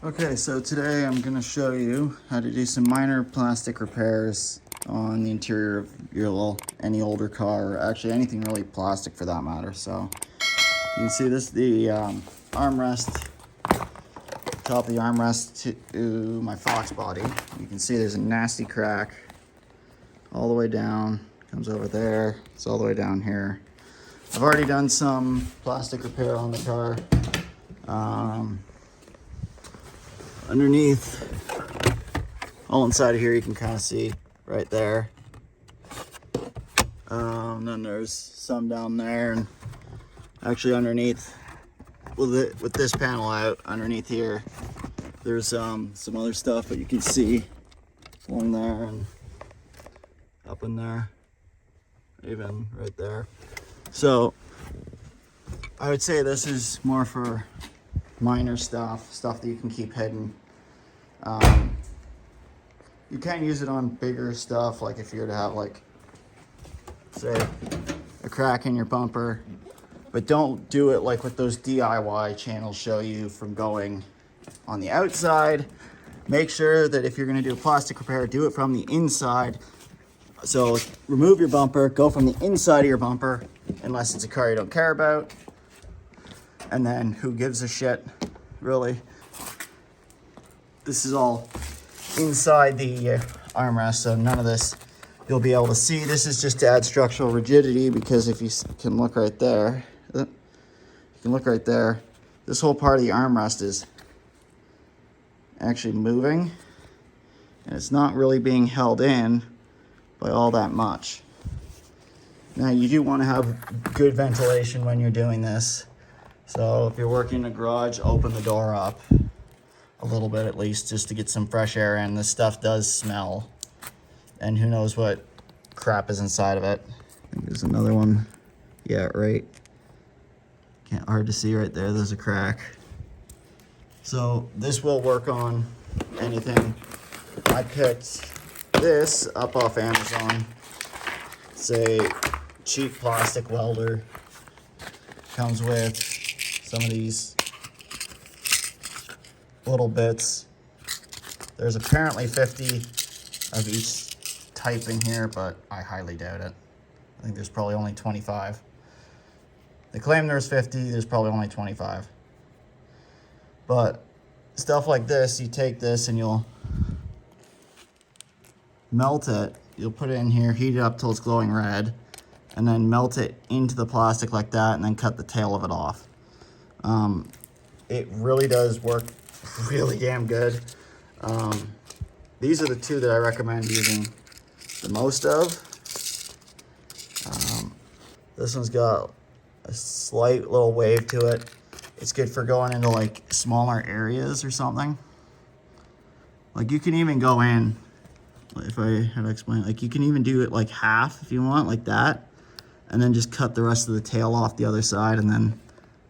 Okay, so today I'm going to show you how to do some minor plastic repairs on the interior of your any older car, or actually anything really plastic for that matter. So you can see this, the armrest, top of the armrest to my Foxbody. You can see there's a nasty crack all the way down, comes over there, it's all the way down here. I've already done some plastic repair on the car. Underneath, all inside of here, you can kind of see right there. Then there's some down there, and actually underneath, with this panel out, underneath here, there's some other stuff, but you can see along there and up in there, even right there. So I would say this is more for minor stuff that you can keep hidden. You can use it on bigger stuff, like if you were to have, like, say, a crack in your bumper, but don't do it like what those DIY channels show you, from going on the outside. Make sure that if you're going to do a plastic repair, do it from the inside. So remove your bumper, go from the inside of your bumper, unless it's a car you don't care about. And then who gives a shit, really? This is all inside the armrest, so none of this you'll be able to see. This is just to add structural rigidity, because if you can look right there, this whole part of the armrest is actually moving, and it's not really being held in by all that much. Now, you do want to have good ventilation when you're doing this. So if you're working in a garage, open the door up a little bit at least, just to get some fresh air in. This stuff does smell, and who knows what crap is inside of it. I think there's another one. Yeah, right. Hard to see right there. There's a crack. So this will work on anything. I picked this up off Amazon. It's a cheap plastic welder. Comes with some of these little bits. There's apparently 50 of each type in here, but I highly doubt it. I think there's probably only 25. They claim there's 50, there's probably only 25. But stuff like this, you take this and you'll melt it. You'll put it in here, heat it up till it's glowing red, and then melt it into the plastic like that, and then cut the tail of it off. It really does work really damn good. These are the two that I recommend using the most of. This one's got a slight little wave to it. It's good for going into like smaller areas or something. Like you can even go in, if I had to explain, like you can even do it like half if you want, like that, and then just cut the rest of the tail off the other side, and then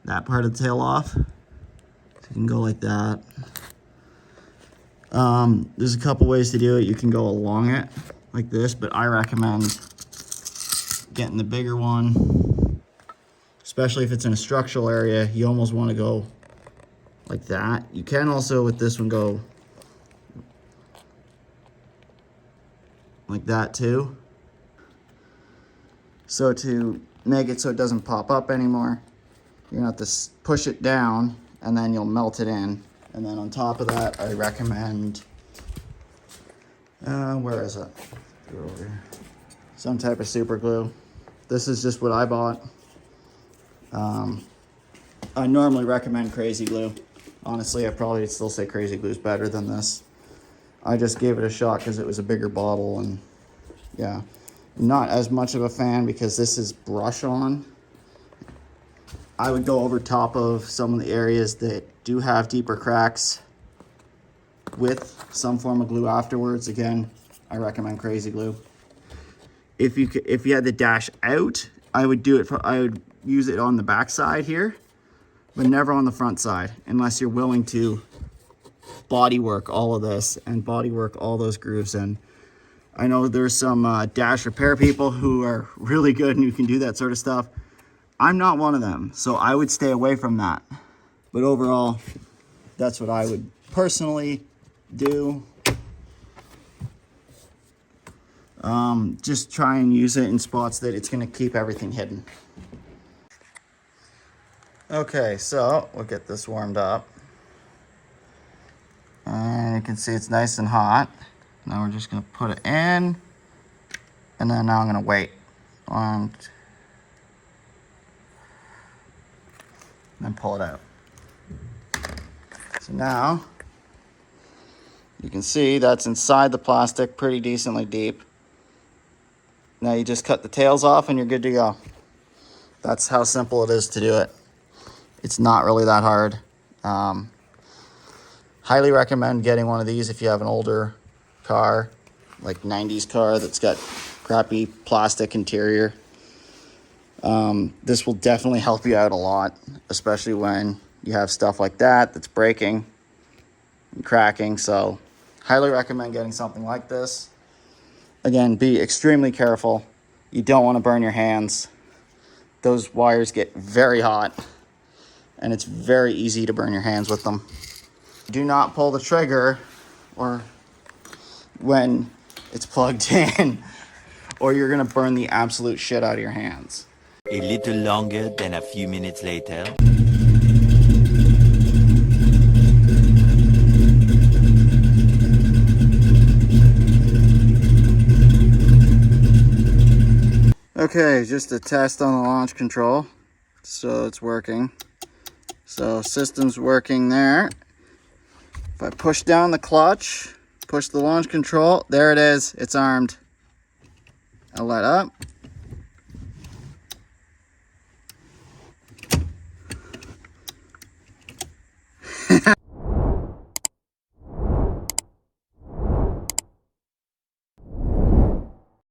that part of the tail off. So you can go like that. There's a couple ways to do it. You can go along it like this, but I recommend getting the bigger one, especially if it's in a structural area. You almost want to go like that. You can also, with this one, go like that too. So to make it so it doesn't pop up anymore, you're gonna have to push it down, and then you'll melt it in. And then on top of that, I recommend, where is it? Over here. Some type of super glue. This is just what I bought. I normally recommend crazy glue. Honestly, I probably still say crazy glue is better than this. I just gave it a shot because it was a bigger bottle, and yeah. Not as much of a fan because this is brush on. I would go over top of some of the areas that do have deeper cracks with some form of glue afterwards. Again, I recommend crazy glue. If you had the dash out, I would use it on the back side here, but never on the front side, unless you're willing to body work all of this and body work all those grooves in. I know there's some dash repair people who are really good and who can do that sort of stuff. I'm not one of them, so I would stay away from that. But overall, that's what I would personally do. Just try and use it in spots that it's going to keep everything hidden. Okay, so we'll get this warmed up. And you can see it's nice and hot. Now we're just going to put it in. And then now I'm going to wait. And then pull it out. So now you can see that's inside the plastic pretty decently deep. Now you just cut the tails off and you're good to go. That's how simple it is to do it. It's not really that hard. Highly recommend getting one of these if you have an older car, like 90s car that's got crappy plastic interior. This will definitely help you out a lot, especially when you have stuff like that that's breaking and cracking. So highly recommend getting something like this. Again, be extremely careful. You don't want to burn your hands. Those wires get very hot and it's very easy to burn your hands with them. Do not pull the trigger or when it's plugged in, or you're gonna burn the absolute shit out of your hands. A little longer than a few minutes later. Okay, just a test on the launch control. So it's working. So system's working there. If I push down the clutch, push the launch control, there it is, it's armed. I'll let up.